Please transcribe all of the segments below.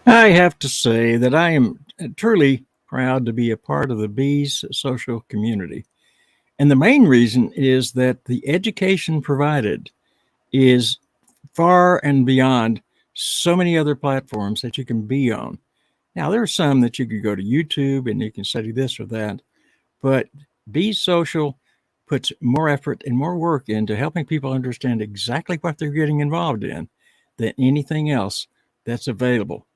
I have to say that I am truly proud to be a part of the bees social community. And the main reason is that the education provided is far and beyond so many other platforms that you can be on. Now, there are some that you could go to YouTube and you can study this or that, but Be Social puts more effort and more work into helping people understand exactly what they're getting involved in than anything else that's available.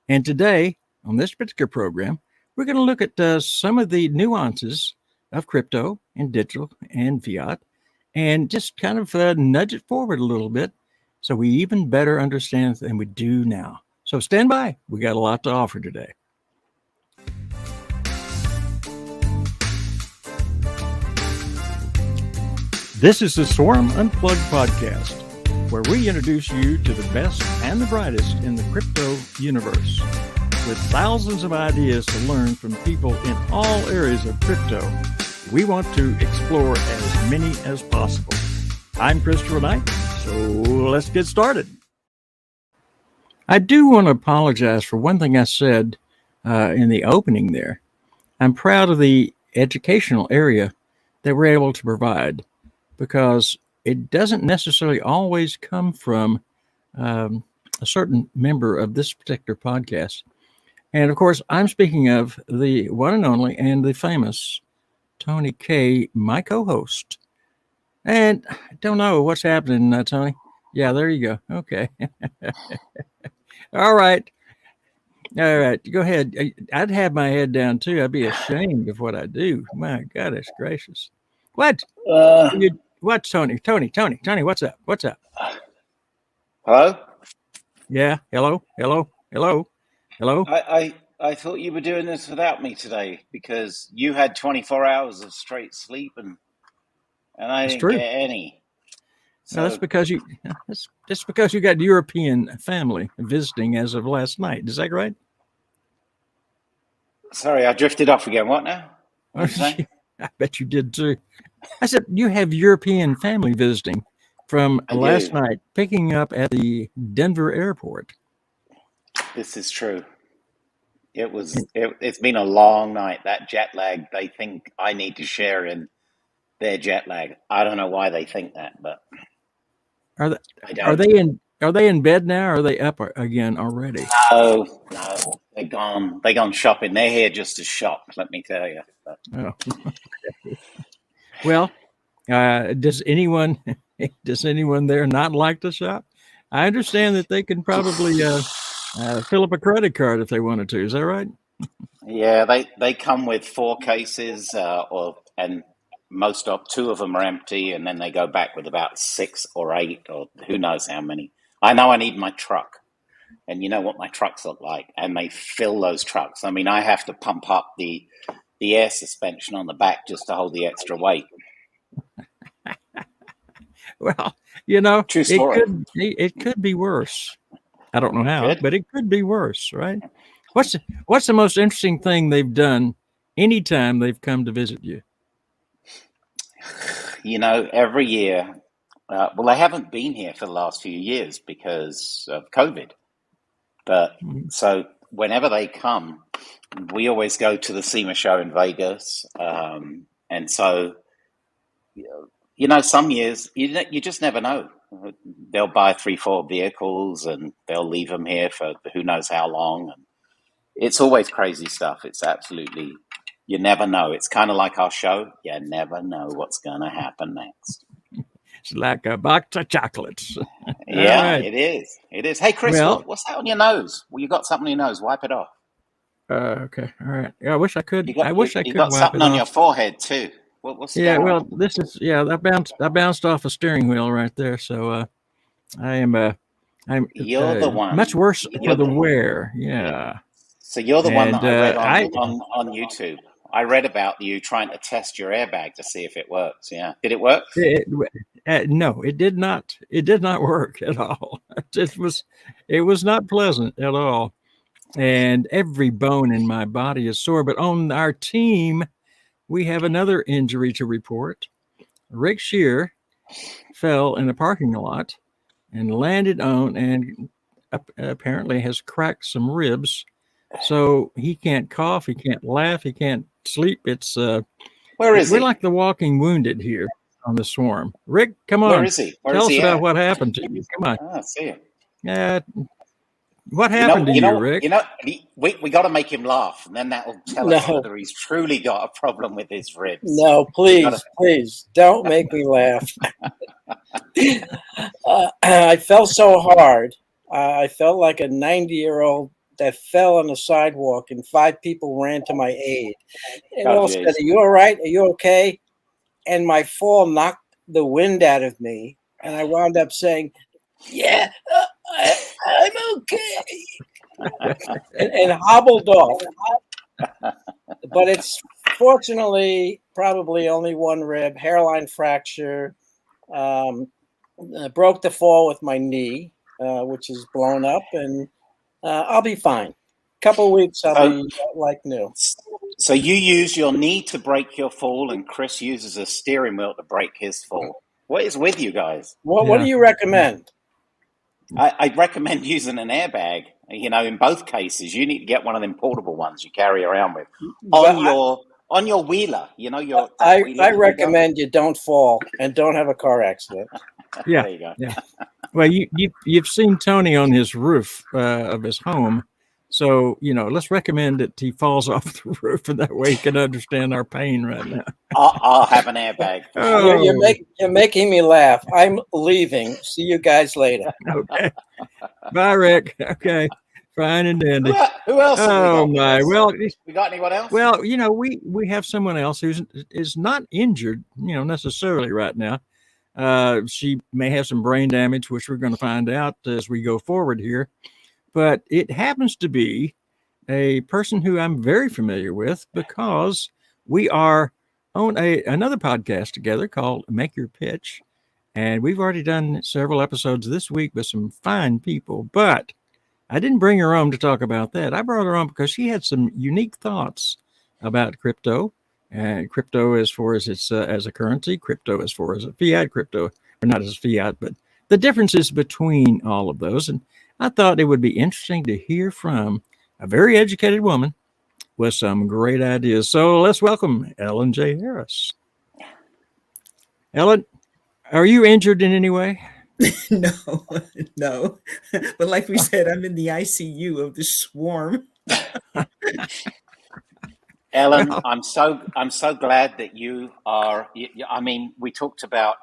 And today, on this particular program, we're going to look at some of the nuances of crypto and digital and fiat and just kind of nudge it forward a little bit so we even better understand than we do now. So stand by. We got a lot to offer today. This is the Swarm Unplugged podcast, where we introduce you to the best and the brightest in the crypto universe. With thousands of ideas to learn from people in all areas of crypto, we want to explore as many as possible. I'm Christopher Knight, so let's get started. I do want to apologize for one thing I said in the opening there. I'm proud of the educational area that we're able to provide, because it doesn't necessarily always come from a certain member of this particular podcast. And of course, I'm speaking of the one and only and the famous Tony K, my co-host. And I don't know what's happening, Tony. Yeah, there you go. Okay. All right. All right. Go ahead. I'd have my head down too. I'd be ashamed of what I do. My goodness gracious. What? What, Tony? Tony, what's up? What's up? Hello? Yeah, hello? I thought you were doing this without me today because you had 24 hours of straight sleep and I didn't get any. So that's because you got European family visiting as of last night. Is that right? Sorry, I drifted off again. What now? What did you say? I bet you did too. I said you have European family visiting from last night, picking up at the Denver airport. This is true. It's been a long night. That jet lag, they think I need to share in their jet lag. I don't know why they think that, but are they in bed now? Or are they up again already? No, they're gone. They're gone shopping. They're here just to shop. Let me tell you. Oh. Well, does anyone there not like to shop? I understand that they can probably fill up a credit card if they wanted to. Is that right? Yeah, they come with 4 cases, and two of them are empty, and then they go back with about 6 or 8, or who knows how many. I know I need my truck, and you know what my trucks look like, and they fill those trucks. I mean, I have to pump up the air suspension on the back just to hold the extra weight. Well, you know, true story. It could be worse. I don't know how, but it could be worse, right? What's the most interesting thing they've done anytime they've come to visit you? You know, every year, well, they haven't been here for the last few years because of COVID. But so whenever they come, we always go to the SEMA show in Vegas. And so, you know, some years you just never know. They'll buy 3-4 vehicles and they'll leave them here for who knows how long. And it's always crazy stuff. It's absolutely, you never know. It's kind of like our show. You never know what's going to happen next. It's like a box of chocolates. Yeah, right. It is. It is. Hey, Chris, what's that on your nose? Well, you got something on your nose. Wipe it off. Okay. All right. Yeah, I wish I could. You got something on your forehead too. What's well, this is I bounced off a steering wheel right there. So I'm you're the one. Much worse for the wear. Yeah. So you're the one that I read on YouTube. I read about you trying to test your airbag to see if it works. Yeah. Did it work? No, it did not. It did not work at all. It was not pleasant at all. And every bone in my body is sore. But on our team, we have another injury to report. Rick Scherer fell in a parking lot and landed on apparently has cracked some ribs, so he can't cough, he can't laugh, he can't sleep. Where is We're he? like the walking wounded here on the swarm. Rick, come Where on, is he? Where tell is us he about at? what happened to you. Come on. Ah, I see him. What You know, happened to you you, know, Rick? you know. We got to make him laugh, and then that will tell us No, whether he's truly got a problem with his ribs. no, We got to. please don't make me laugh. I felt so hard. I felt like a 90-year-old that fell on the sidewalk and 5 people ran to my aid. And Oh, all said, jeez. "Are you all right? Are you okay?" And my fall knocked the wind out of me. And I wound up saying, "Yeah, I'm okay," and hobbled off. But it's fortunately probably only one rib, hairline fracture. Um, broke the fall with my knee, which is blown up, and I'll be fine. Couple weeks, I'll So, be like new. so you use your knee to break your fall, and Chris uses a steering wheel to break his fall. What is with you guys? What do you recommend? I recommend using an airbag. You know, in both cases, you need to get one of them portable ones you carry around with But on your wheeler. You know, that I wheeler that you got? recommend you don't fall and don't have a car accident. Yeah, There you go. yeah. Well, you've seen Tony on his roof of his home, so let's recommend that he falls off the roof, and that way he can understand our pain right now. I'll have an airbag for sure. You're making me laugh. I'm leaving. See you guys later. Okay, bye, Rick. Okay, fine and dandy. Who else have we got Oh with my! us? Well, We got anyone else? well, we have someone else is not injured, necessarily right now. She may have some brain damage, which we're going to find out as we go forward here. But it happens to be a person who I'm very familiar with because we are on another podcast together called Make Your Pitch. And we've already done several episodes this week with some fine people. But I didn't bring her on to talk about that. I brought her on because she had some unique thoughts about crypto. And crypto as far as it's as a currency, crypto as far as a fiat, crypto, or not as fiat, but the differences between all of those. And I thought it would be interesting to hear from a very educated woman with some great ideas. So let's welcome Ellen J. Harris. Ellen, are you injured in any way? No, no. But like we said, I'm in the ICU of the swarm. Ellen, Well, I'm so glad that you are. I mean, we talked about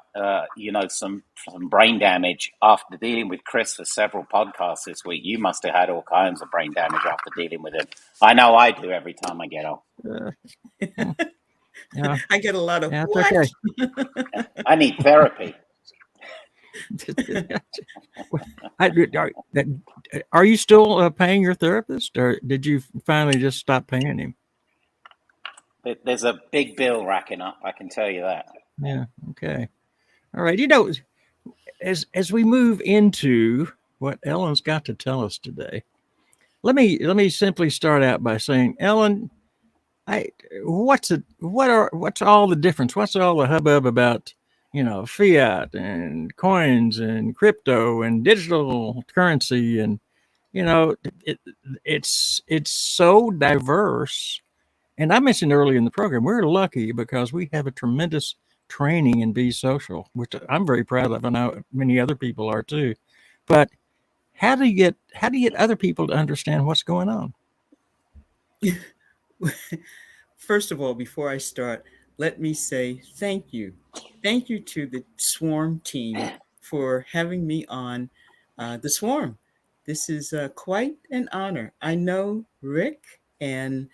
some brain damage after dealing with Chris for several podcasts this week. You must have had all kinds of brain damage after dealing with him. I know I do every time I get off. yeah, I get a lot of yeah, it's what? okay. I need therapy. Are you still paying your therapist, or did you finally just stop paying him? There's a big bill racking up. I can tell you that. Yeah. Okay. All right. As we move into what Ellen's got to tell us today, let me simply start out by saying, Ellen, what's all the difference? What's all the hubbub about, fiat and coins and crypto and digital currency and it, it's so diverse. And I mentioned earlier in the program, we're lucky because we have a tremendous training in Be Social, which I'm very proud of, and I know many other people are too. But how do you get other people to understand what's going on? First of all, before I start, let me say thank you. Thank you to the Swarm team for having me on the Swarm. This is quite an honor. I know Rick and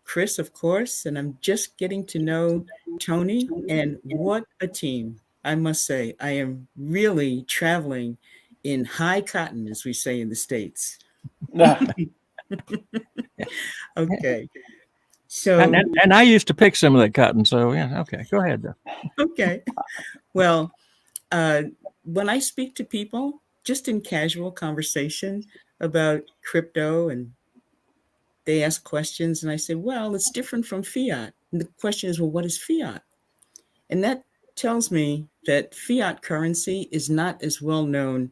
Chris, of course, and I'm just getting to know Tony, and what a team. I must say, I am really traveling in high cotton, as we say in the States. Okay. So, And I used to pick some of that cotton. So yeah, okay, go ahead though. okay. Well, when I speak to people, just in casual conversation about crypto, and they ask questions, and I say, well, it's different from fiat. And the question is, well, what is fiat? And that tells me that fiat currency is not as well known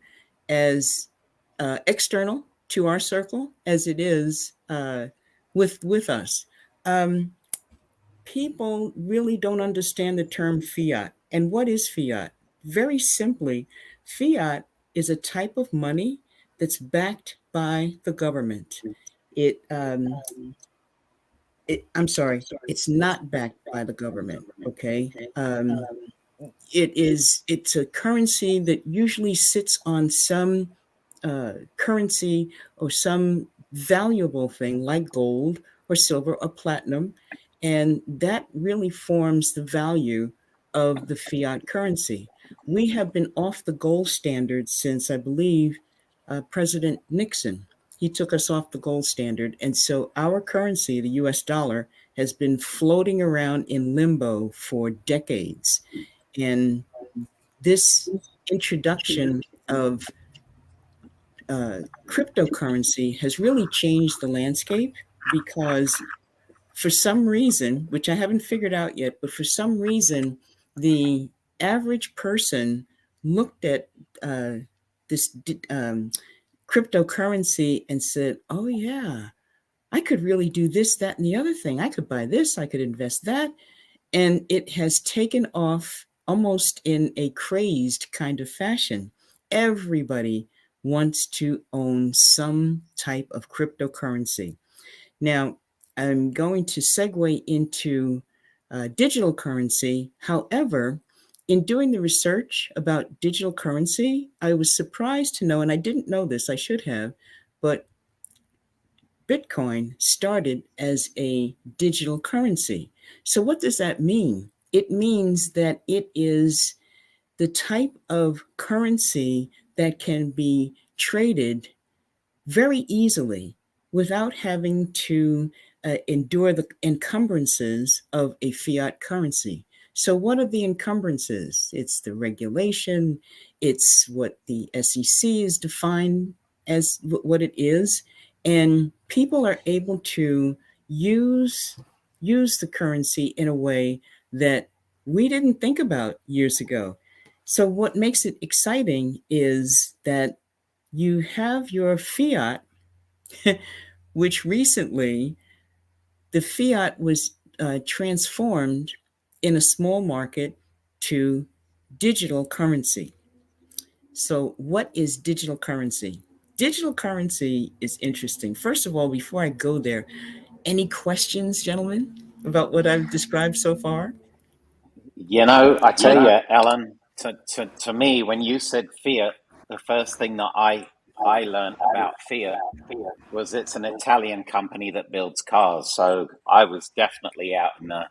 as external to our circle as it is with us. Um, People really don't understand the term fiat. And what is fiat? Very simply, fiat is a type of money that's backed by the government. It, I'm sorry, it's not backed by the government. Okay. It's a currency that usually sits on some currency or some valuable thing like gold or silver or platinum, and that really forms the value of the fiat currency. We have been off the gold standard since, I believe, President Nixon. He took us off the gold standard, and so our currency, the US dollar, has been floating around in limbo for decades. And this introduction of cryptocurrency has really changed the landscape because for some reason, which I haven't figured out yet, but for some reason, the average person looked at this cryptocurrency and said, oh, yeah, I could really do this, that, and the other thing. I could buy this, I could invest that. And it has taken off almost in a crazed kind of fashion. Everybody wants to own some type of cryptocurrency. Now, I'm going to segue into digital currency. However, in doing the research about digital currency, I was surprised to know, and I didn't know this, I should have, but Bitcoin started as a digital currency. So, what does that mean? It means that it is the type of currency that can be traded very easily without having to endure the encumbrances of a fiat currency. So, what are the encumbrances? It's the regulation, it's what the SEC is defined as what it is. And people are able to use the currency in a way that we didn't think about years ago. So, what makes it exciting is that you have your fiat, which recently the fiat was transformed in a small market to digital currency. So, what is digital currency? Digital currency is interesting. First of all, before I go there, any questions, gentlemen, about what I've described so far? I tell you, Alan, to me, when you said Fiat, the first thing that I learned about Fiat was it's an Italian company that builds cars. So I was definitely out in the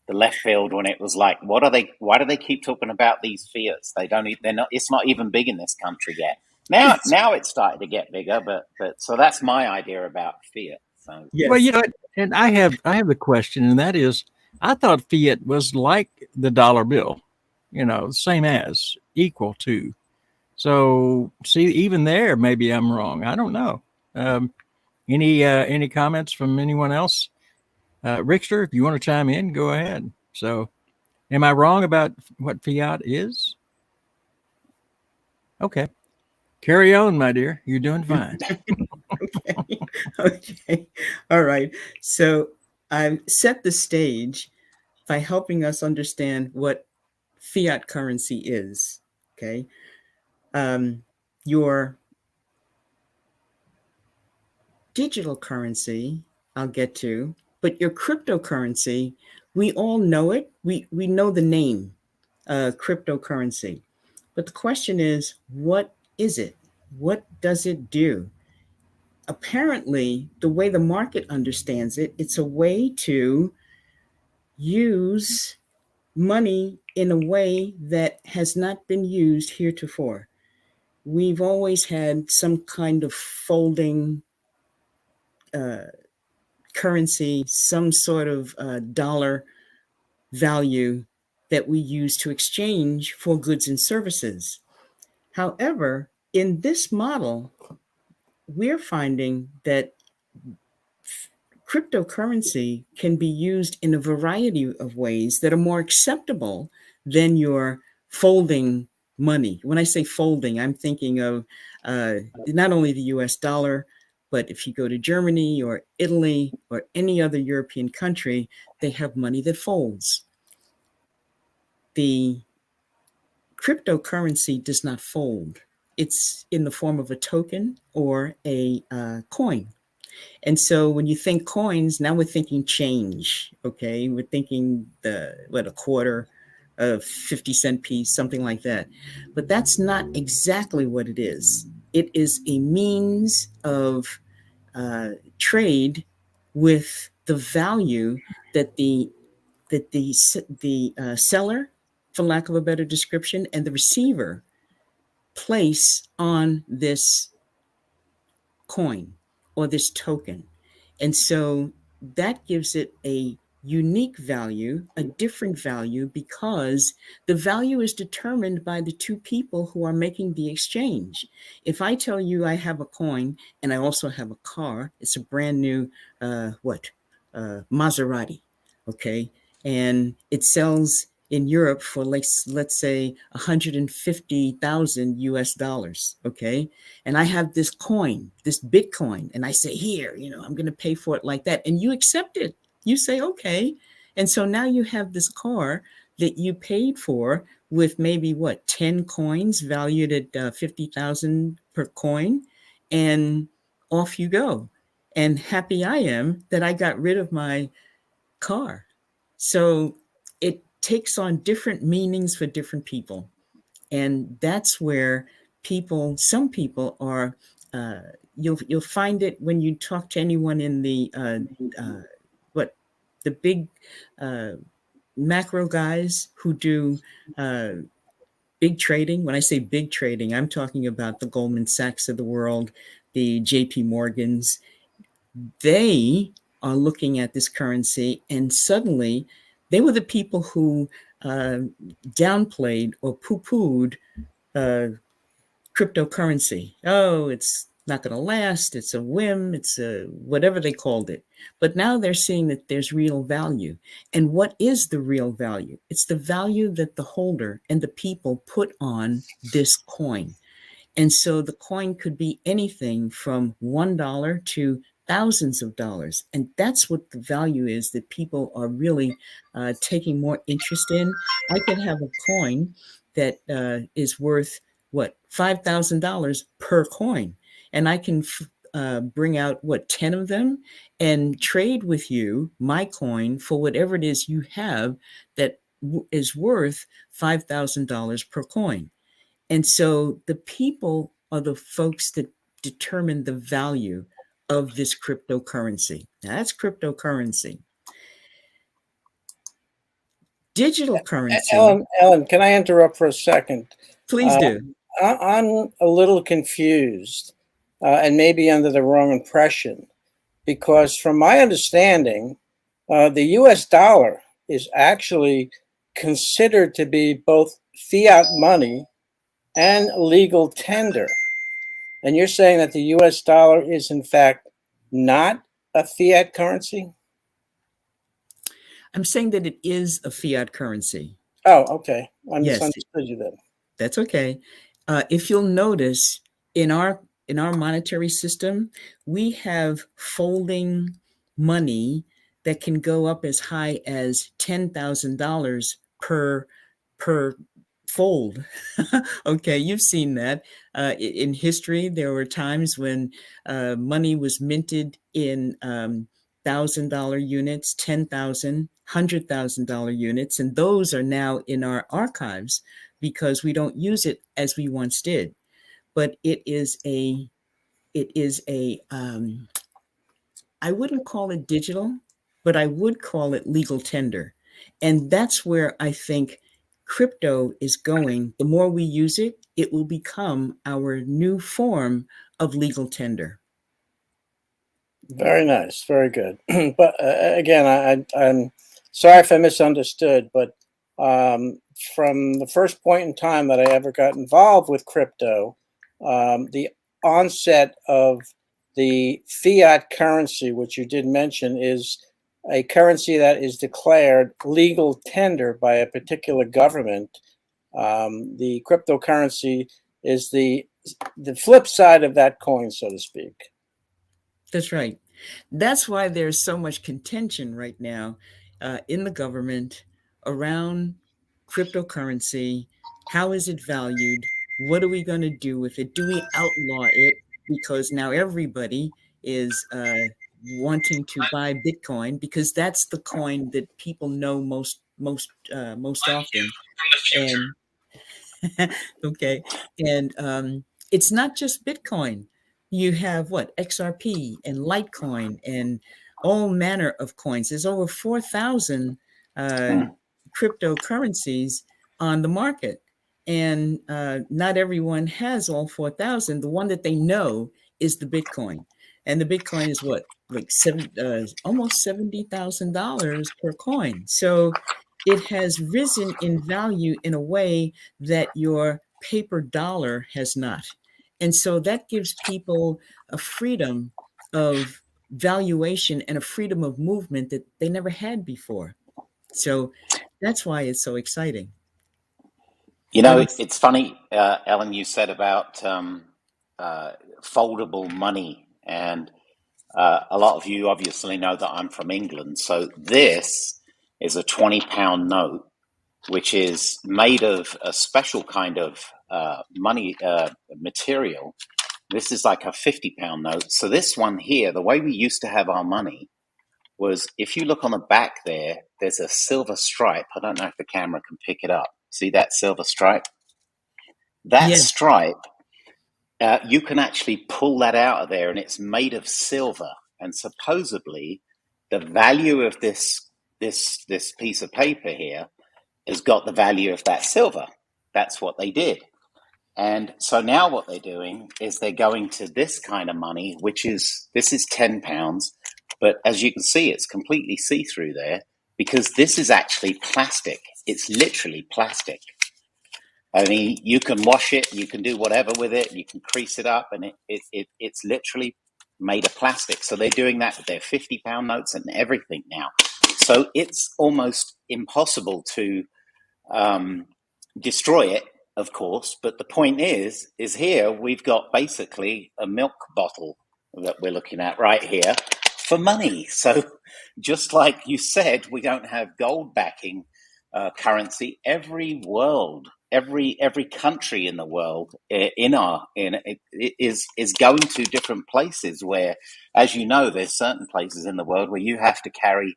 left field when it was like, what are they? Why do they keep talking about these Fiats? They're not. It's not even big in this country yet. Now it's starting to get bigger, but so that's my idea about Fiat. So Yes. Well, and I have the question, and that is, I thought fiat was like the dollar bill, same as, equal to. So, see, even there, maybe I'm wrong. I don't know. Um, any comments from anyone else? Rickster, if you want to chime in, go ahead. So, am I wrong about what fiat is? Okay. Carry on, my dear. You're doing fine. Okay. Okay. All right. So I've set the stage by helping us understand what fiat currency is. Okay. Your digital currency, I'll get to, but your cryptocurrency, we all know it. We know the name, cryptocurrency. But the question is, what is it? What does it do? Apparently, the way the market understands it, it's a way to use money in a way that has not been used heretofore. We've always had some kind of folding currency, some sort of dollar value that we use to exchange for goods and services. However, in this model, we're finding that cryptocurrency can be used in a variety of ways that are more acceptable than your folding money. When I say folding, I'm thinking of not only the US dollar, but if you go to Germany or Italy or any other European country, they have money that folds. The cryptocurrency does not fold. It's in the form of a token or a coin. And so when you think coins, now we're thinking change. Okay, we're thinking a quarter, a 50-cent piece, something like that. But that's not exactly what it is. It is a means of trade with the value that the seller, for lack of a better description, and the receiver place on this coin or this token. And so that gives it a unique value, a different value, because the value is determined by the two people who are making the exchange. If I tell you I have a coin and I also have a car, it's a brand new, Maserati, okay? And it sells in Europe for, like, let's say 150,000 US dollars, okay? And I have this coin, this Bitcoin, and I say, here, I'm going to pay for it like that. And you accept it. You say, okay. And so now you have this car that you paid for with maybe 10 coins valued at 50,000 per coin, and off you go. And happy I am that I got rid of my car. So it takes on different meanings for different people. And that's where some people are, you'll find it when you talk to anyone in the big macro guys who do big trading. When I say big trading, I'm talking about the Goldman Sachs of the world, the JP Morgans. They are looking at this currency, and suddenly they were the people who downplayed or poo-pooed cryptocurrency. Oh, it's not going to last. It's a whim. It's a whatever they called it. But now they're seeing that there's real value. And what is the real value? It's the value that the holder and the people put on this coin. And so the coin could be anything from $1 to thousands of dollars. And that's what the value is that people are really taking more interest in. I could have a coin that is worth $5,000 per coin. And I can bring out 10 of them and trade with you my coin for whatever it is you have that is worth $5,000 per coin. And so the people are the folks that determine the value of this cryptocurrency. Now, that's cryptocurrency. Digital currency. Ellen, can I interrupt for a second? Please do. I'm a little confused and maybe under the wrong impression, because from my understanding, the US dollar is actually considered to be both fiat money and legal tender. And you're saying that the US dollar is in fact not a fiat currency? I'm saying that it is a fiat currency. Oh, okay. I Yes. misunderstood you then. That's okay. If you'll notice, in our monetary system, we have folding money that can go up as high as $10,000 per fold. Okay, you've seen that. In history, there were times when money was minted in $1,000 units, $10,000, $100,000 units, and those are now in our archives because we don't use it as we once did. But it is a I wouldn't call it digital, but I would call it legal tender. And that's where I think crypto is going. The more we use it, it will become our new form of legal tender. Very nice. Very good. But again, I'm sorry if I misunderstood, but from the first point in time that I ever got involved with crypto, the onset of the fiat currency, which you did mention, is a currency that is declared legal tender by a particular government. The cryptocurrency is the flip side of that coin, so to speak. That's right. That's why there's so much contention right now in the government around cryptocurrency. How is it valued? What are we going to do with it? Do we outlaw it? Because now everybody is wanting to buy Bitcoin because that's the coin that people know most often. And okay, and it's not just Bitcoin. You have what, XRP and Litecoin and all manner of coins. There's over 4,000 cryptocurrencies on the market, and not everyone has all 4,000. The one that they know is the Bitcoin, and the Bitcoin is what, like almost $70,000 per coin. So it has risen in value in a way that your paper dollar has not. And so that gives people a freedom of valuation and a freedom of movement that they never had before. So that's why it's so exciting. You know, it's funny, Ellen, you said about foldable money. And a lot of you obviously know that I'm from England. So this is a £20 note, which is made of a special kind of money material. This is like a £50 note. So this one here, the way we used to have our money was, if you look on the back there, there's a silver stripe. I don't know if the camera can pick it up. See that silver stripe? That stripe, you can actually pull that out of there, and it's made of silver. And supposedly, the value of this piece of paper here has got the value of that silver. That's what they did. And so now what they're doing is they're going to this kind of money, this is £10, but as you can see, it's completely see-through there because this is actually plastic. It's literally plastic. I mean, you can wash it, you can do whatever with it, you can crease it up, and it's literally made of plastic. So they're doing that with their £50 notes and everything now. So it's almost impossible to destroy it, of course, but the point is here we've got basically a milk bottle that we're looking at right here for money. So just like you said, we don't have gold backing currency. Every country in the world is going to different places where, as you know, there's certain places in the world where you have to carry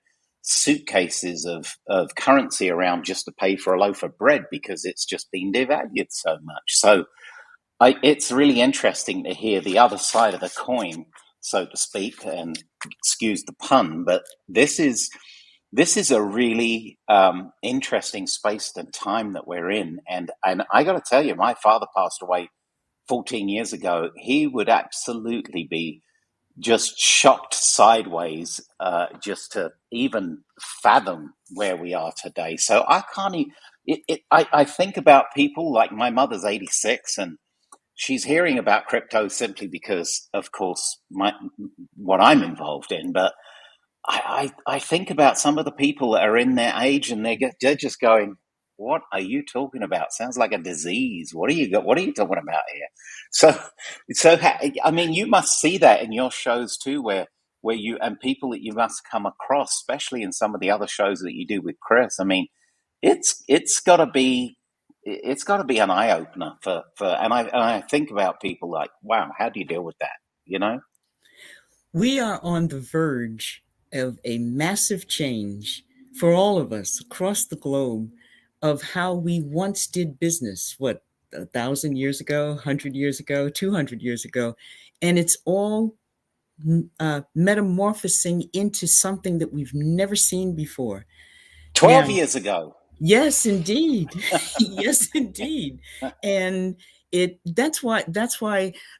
suitcases of currency around just to pay for a loaf of bread because it's just been devalued so much. So it's really interesting to hear the other side of the coin, so to speak, and excuse the pun, but this is a really interesting space and time that we're in. And I got to tell you, my father passed away 14 years ago. He would absolutely be just shocked sideways just to even fathom where we are today. So I can't. I think about people like my mother's 86, and she's hearing about crypto simply because, of course, what I'm involved in. But I think about some of the people that are in their age, and they're just going, "What are you talking about? Sounds like a disease. What are you talking about here?" So I mean, you must see that in your shows too, where you and people that you must come across, especially in some of the other shows that you do with Chris. I mean, it's got to be an eye opener and I think about people like, wow, how do you deal with that? You know, we are on the verge of a massive change for all of us across the globe of how we once did business, 1,000 years ago, 100 years ago, 200 years ago. And it's all metamorphosing into something that we've never seen before. 12 years ago. Yes, indeed. Yes, indeed. And that's why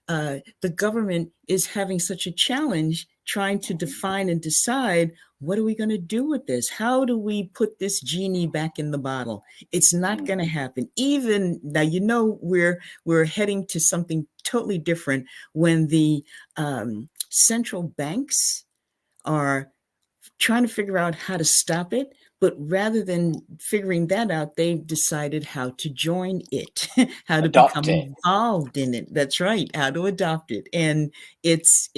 the government is having such a challenge trying to define and decide, what are we going to do with this? How do we put this genie back in the bottle? It's not going to happen. Even now, we're heading to something totally different when the central banks are trying to figure out how to stop it. But rather than figuring that out, they've decided how to join it, how to Adopt become it. involved in it. That's right, how to adopt it. And it's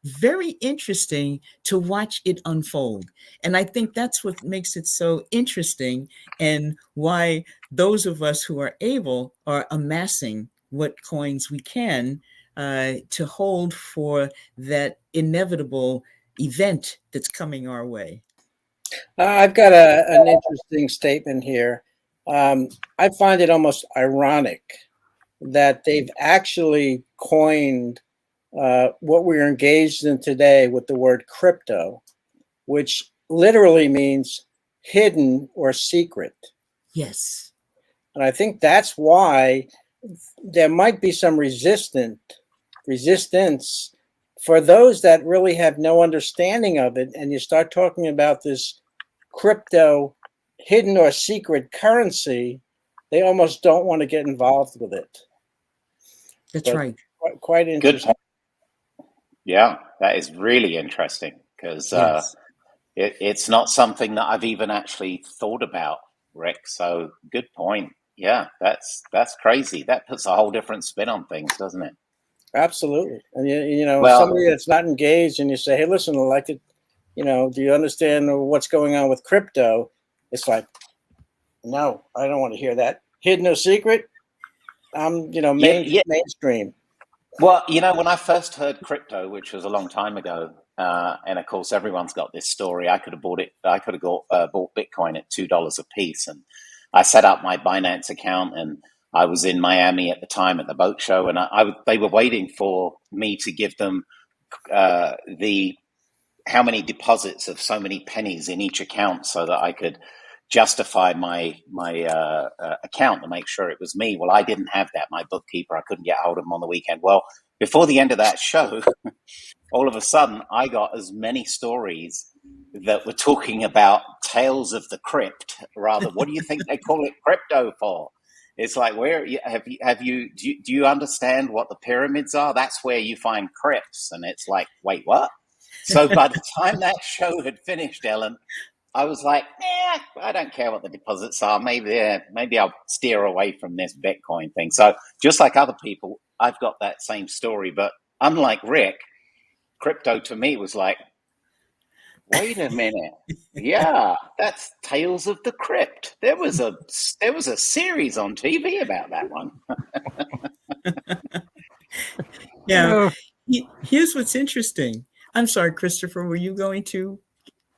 very interesting to watch it unfold. And I think that's what makes it so interesting, and why those of us who are able are amassing what coins we can to hold for that inevitable event that's coming our way. I've got an interesting statement here. I find it almost ironic that they've actually coined what we're engaged in today with the word crypto, which literally means hidden or secret. Yes. And I think that's why there might be some resistance for those that really have no understanding of it. And you start talking about this crypto hidden or secret currency, they almost don't want to get involved with it. That's right. Quite Good interesting. point. Yeah, that is really interesting because Yes. it's not something that I've even actually thought about, Rick. So good point. Yeah, that's crazy. That puts a whole different spin on things, doesn't it? Absolutely. And you know, Well, somebody that's not engaged and you say, hey, listen, I'd like to, you know, do you understand what's going on with crypto? It's like, no, I don't want to hear that. Hidden or secret? I'm, you know, yeah, yeah. mainstream. Well, when I first heard crypto, which was a long time ago, and of course everyone's got this story. I could have bought it. I could have bought Bitcoin at $2 a piece, and I set up my Binance account, and I was in Miami at the time at the boat show, and they were waiting for me to give them the how many deposits of so many pennies in each account so that I could justify my account to make sure it was me. Well, I didn't have that. My bookkeeper, I couldn't get hold of him on the weekend. Well, before the end of that show, all of a sudden, I got as many stories that were talking about tales of the crypt. Rather, what do you think they call it crypto for? It's like, where do you understand what the pyramids are? That's where you find crypts, and it's like, wait, what? So by the time that show had finished, Ellen, I was like, I don't care what the deposits are. Maybe I'll steer away from this Bitcoin thing. So just like other people, I've got that same story. But unlike Rick, crypto to me was like, wait a minute. Yeah, that's Tales of the Crypt. There was a series on TV about that one. Now, Oh, here's what's interesting. I'm sorry, Christopher, were you going to?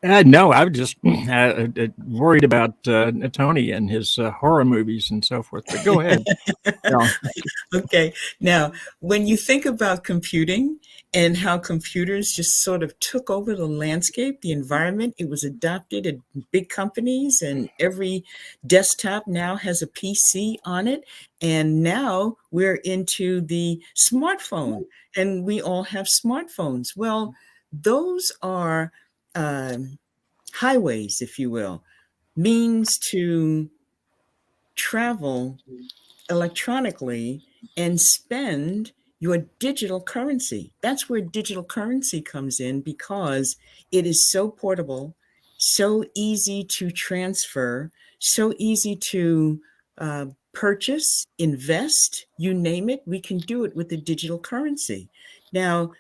no, I was just worried about Tony and his horror movies and so forth. But go ahead. Yeah. Okay. Now, when you think about computing and how computers just sort of took over the landscape, the environment, it was adopted in big companies, and every desktop now has a PC on it. And now we're into the smartphone, and we all have smartphones. Well, those are highways, if you will, means to travel electronically and spend your digital currency. That's where digital currency comes in, because it is so portable, so easy to transfer, so easy to purchase, invest, you name it, we can do it with the digital currency. Now,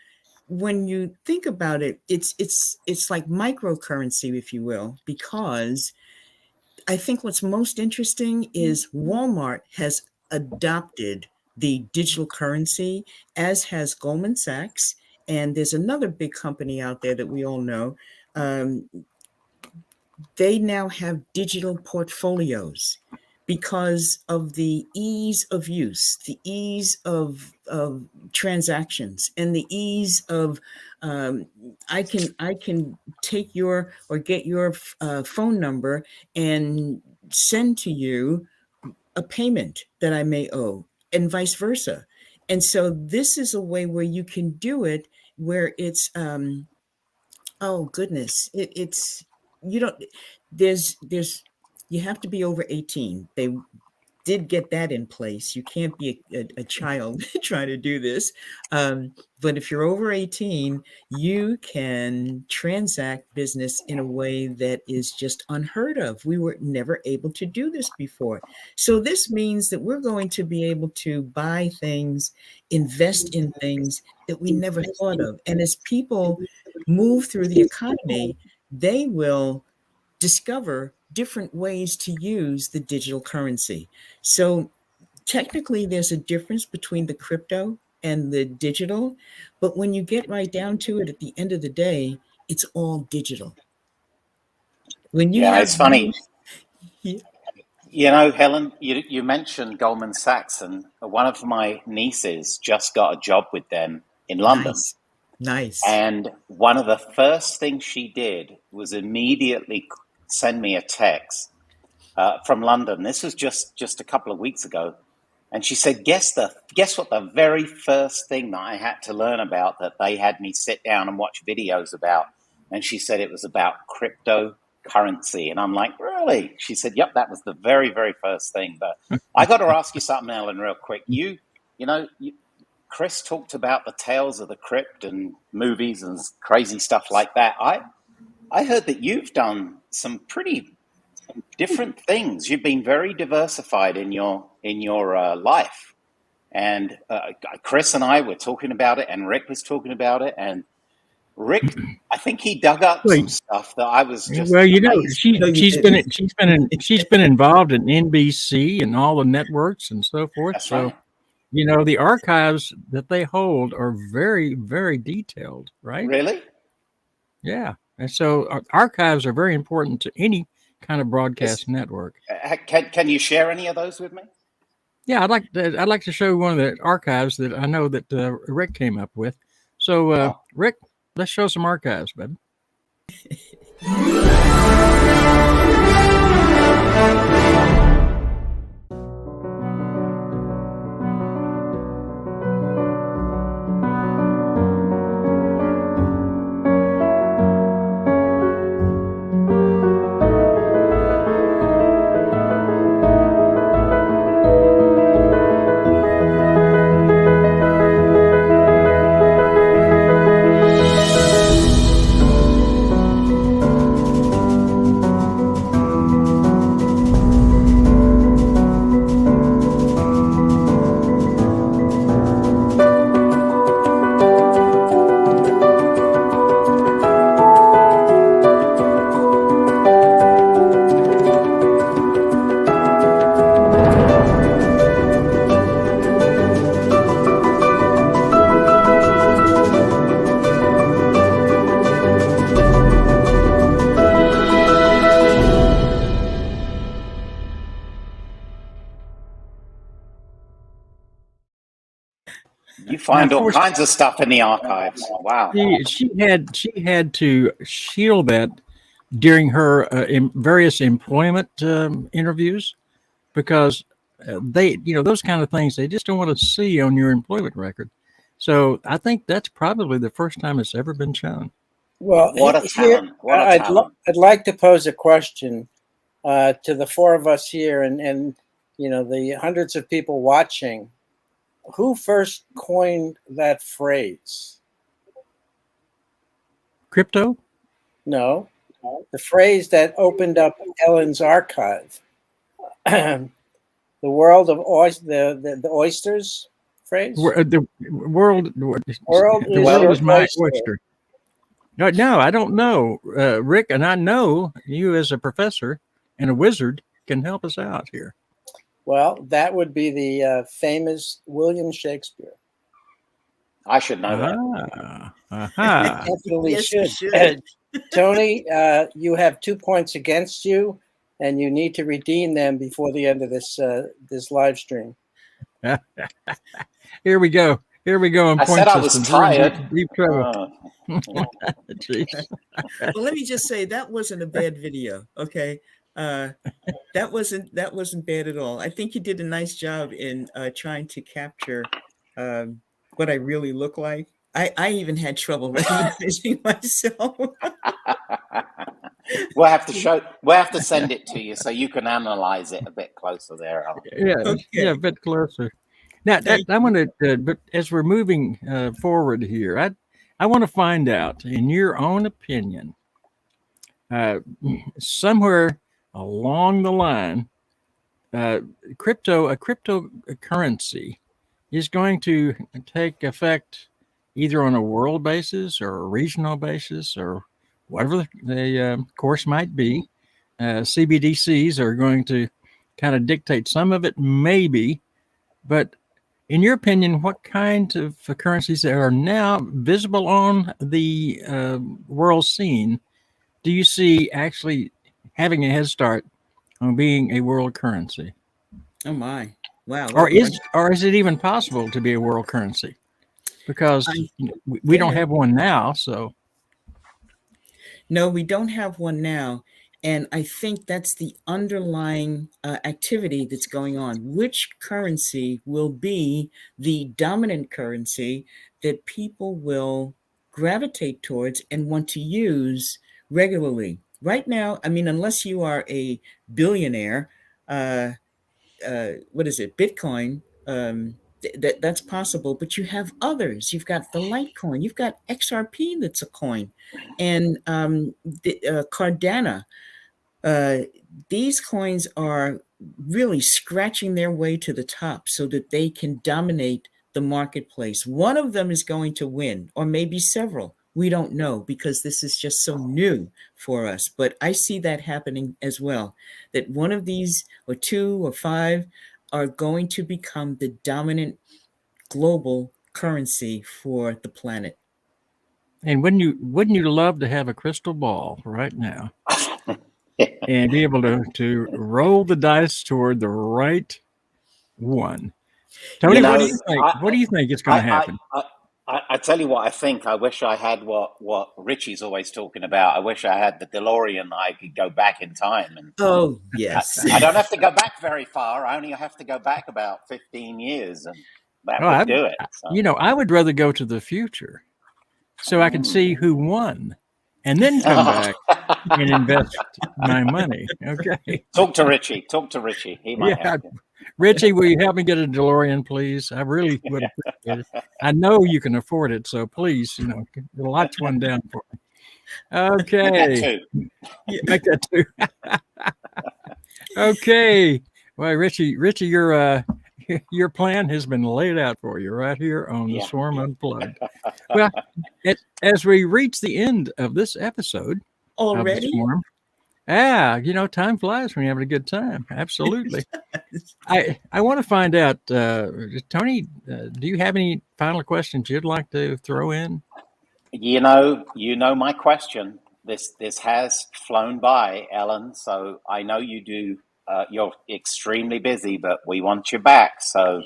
when you think about it, it's like microcurrency, if you will, because I think what's most interesting is Walmart has adopted the digital currency, as has Goldman Sachs. And there's another big company out there that we all know. Um, they now have digital portfolios because of the ease of use, the ease of transactions, and the ease of I can take your or get your phone number and send to you a payment that I may owe, and vice versa. And so this is a way where you can do it, where it's oh goodness, it's you don't there's you have to be over 18. did get that in place. You can't be a child trying to do this. But if you're over 18, you can transact business in a way that is just unheard of. We were never able to do this before. So this means that we're going to be able to buy things, invest in things that we never thought of. And as people move through the economy, they will discover different ways to use the digital currency. So technically, there's a difference between the crypto and the digital, but when you get right down to it, at the end of the day, it's all digital. When you have it's funny. Yeah. You know, Helen, you mentioned Goldman Sachs, and one of my nieces just got a job with them in London. Nice. And one of the first things she did was immediately send me a text from London. This was just a couple of weeks ago. And she said, guess what the very first thing that I had to learn about that they had me sit down and watch videos about? And she said it was about cryptocurrency. And I'm like, really? She said, yep, that was the very, very first thing. But I got to ask you something, Ellen, real quick. Chris talked about the tales of the crypt and movies and crazy stuff like that. I heard that you've done some pretty different things. You've been very diversified in your life, and Chris and I were talking about it, and Rick was talking about it, and Rick, I think he dug up some stuff that I was just she's been involved in NBC and all the networks and so forth. That's right. The archives that they hold are very, very detailed, right? Really? Yeah. And so archives are very important to any kind of broadcast network. Can you share any of those with me? Yeah, I'd like to show one of the archives that I know that Rick came up with. So, Rick, let's show some archives, bud. You find all kinds of stuff in the archives. Wow. She had to shield that during her various employment interviews because they, those kind of things they just don't want to see on your employment record. So I think that's probably the first time it's ever been shown. Well, what a talent! I'd like to pose a question to the four of us here, and the hundreds of people watching. Who first coined that phrase? Crypto? No, the phrase that opened up Ellen's archive. The world of the oysters phrase. The world is my oyster. No, I don't know, Rick, and I know you as a professor and a wizard can help us out here. Well, that would be the famous William Shakespeare. I should know that. Definitely Yes, should. Tony, you have 2 points against you, and you need to redeem them before the end of this live stream. Here we go. I said I was tired. Deep trouble. Well, let me just say that wasn't a bad video. Okay. That wasn't bad at all. I think you did a nice job in trying to capture what I really look like. I even had trouble recognizing myself. We'll have to We'll have to send it to you so you can analyze it a bit closer there, Alan. Yeah, Okay. a bit closer. Now, Thank I want to, but as we're moving forward here, I want to find out, in your own opinion, somewhere along the line, a cryptocurrency is going to take effect either on a world basis or a regional basis or whatever the course might be. CBDCs are going to kind of dictate some of it, maybe, but in your opinion, what kind of currencies that are now visible on the world scene do you see actually having a head start on being a world currency? Oh my! Wow, what a question! Or is it even possible to be a world currency? Because we don't have one now, so. No, we don't have one now. And I think that's the underlying activity that's going on. Which currency will be the dominant currency that people will gravitate towards and want to use regularly? Right now, I mean, unless you are a billionaire, what is it, Bitcoin, that's possible, but you have others. You've got the Litecoin, you've got XRP that's a coin, and Cardano. These coins are really scratching their way to the top so that they can dominate the marketplace. One of them is going to win, or maybe several. We don't know because this is just so new for us. But I see that happening as well, that one of these or two or five are going to become the dominant global currency for the planet. And wouldn't you love to have a crystal ball right now and be able to roll the dice toward the right one? Tony, what do you think? What do you think is going to happen? I tell you what I think. I wish I had what Richie's always talking about. I wish I had the DeLorean. I could go back in time. And oh, yes. I don't have to go back very far. I only have to go back about 15 years, and that would do it. So. You know, I would rather go to the future so I can see who won and then come back and invest my money. Okay. Talk to Richie. He might help you. Richie, will you help me get a DeLorean, please? I really would appreciate it. I know you can afford it, so please, lock one down for me. Okay. Make that two. Okay. Well, Richie, your plan has been laid out for you right here on the Swarm Unplugged. Well, as we reach the end of this episode already, of the Swarm, time flies when you're having a good time. Absolutely. I want to find out, Tony, do you have any final questions you'd like to throw in? You know my question. This has flown by, Ellen. So I know you do. You're extremely busy, but we want you back. So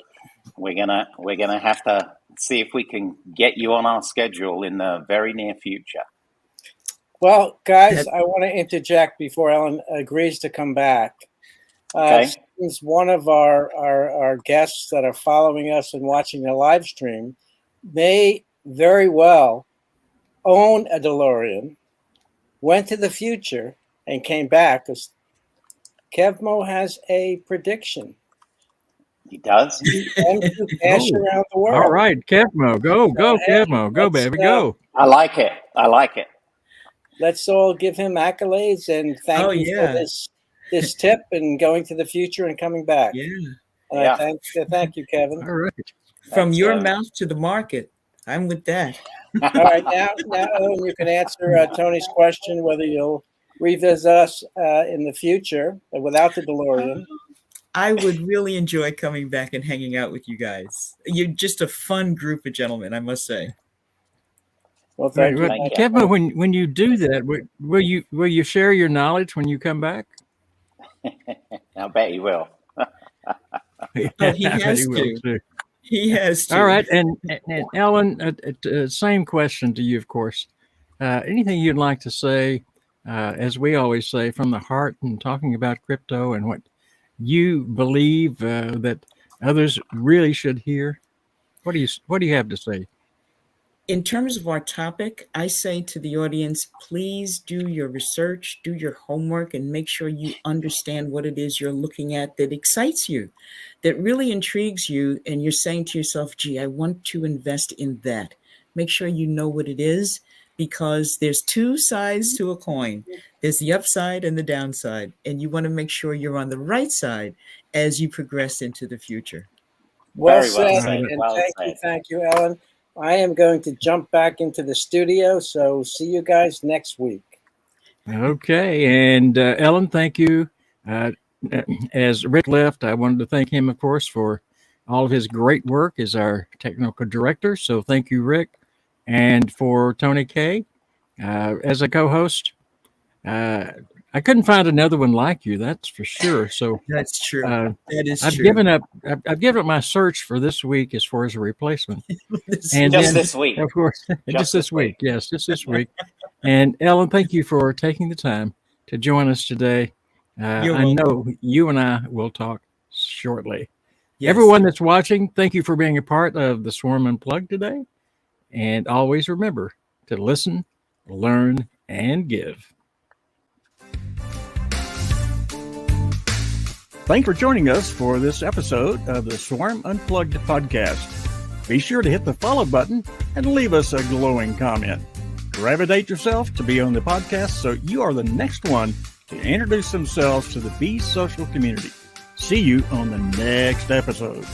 we're gonna have to see if we can get you on our schedule in the very near future. Well, guys, I want to interject before Ellen agrees to come back. Okay. Since one of our guests that are following us and watching the live stream may very well own a DeLorean, went to the future, and came back, because Kevmo has a prediction. He does? And to cash around the world. All right, Kevmo, go, Kevmo, go, baby, go. I like it. Let's all give him accolades and thank him for this tip and going to the future and coming back. Yeah. Thank you, Kevin. All right. From your mouth to the market. I'm with that. All right, now Ellen, you can answer Tony's question whether you'll revisit us in the future without the DeLorean. I would really enjoy coming back and hanging out with you guys. You're just a fun group of gentlemen, I must say. Well, thank you. Kevin, when you do that, will you share your knowledge when you come back? I bet you will. He has to. He has to. All right, and Ellen, same question to you, of course. Anything you'd like to say, as we always say, from the heart, and talking about crypto and what you believe that others really should hear? What do you have to say? In terms of our topic, I say to the audience, please do your research, do your homework, and make sure you understand what it is you're looking at that excites you, that really intrigues you, and you're saying to yourself, gee, I want to invest in that. Make sure you know what it is, because there's two sides to a coin. There's the upside and the downside, and you want to make sure you're on the right side as you progress into the future. Well Very well said. said. And Well said. thank you, Ellen. I am going to jump back into the studio, so see you guys next week. Okay, and Ellen, thank you. As Rick left, I wanted to thank him, of course, for all of his great work as our technical director. So thank you, Rick. And for Tony Kay, as a co-host, I couldn't find another one like you, that's for sure. So That's true. That is I've true. given up. I've given up my search for this week as far as a replacement. And Just then, this week. of course, just this week. Yes, just this week. And Ellen, thank you for taking the time to join us today. You're I welcome. know you and I will talk shortly. Yes. Everyone that's watching, thank you for being a part of the Swarm Unplugged today. And always remember to listen, learn, and give. Thanks for joining us for this episode of the Swarm Unplugged podcast. Be sure to hit the follow button and leave us a glowing comment. Gravitate yourself to be on the podcast so you are the next one to introduce themselves to the Be Social community. See you on the next episode.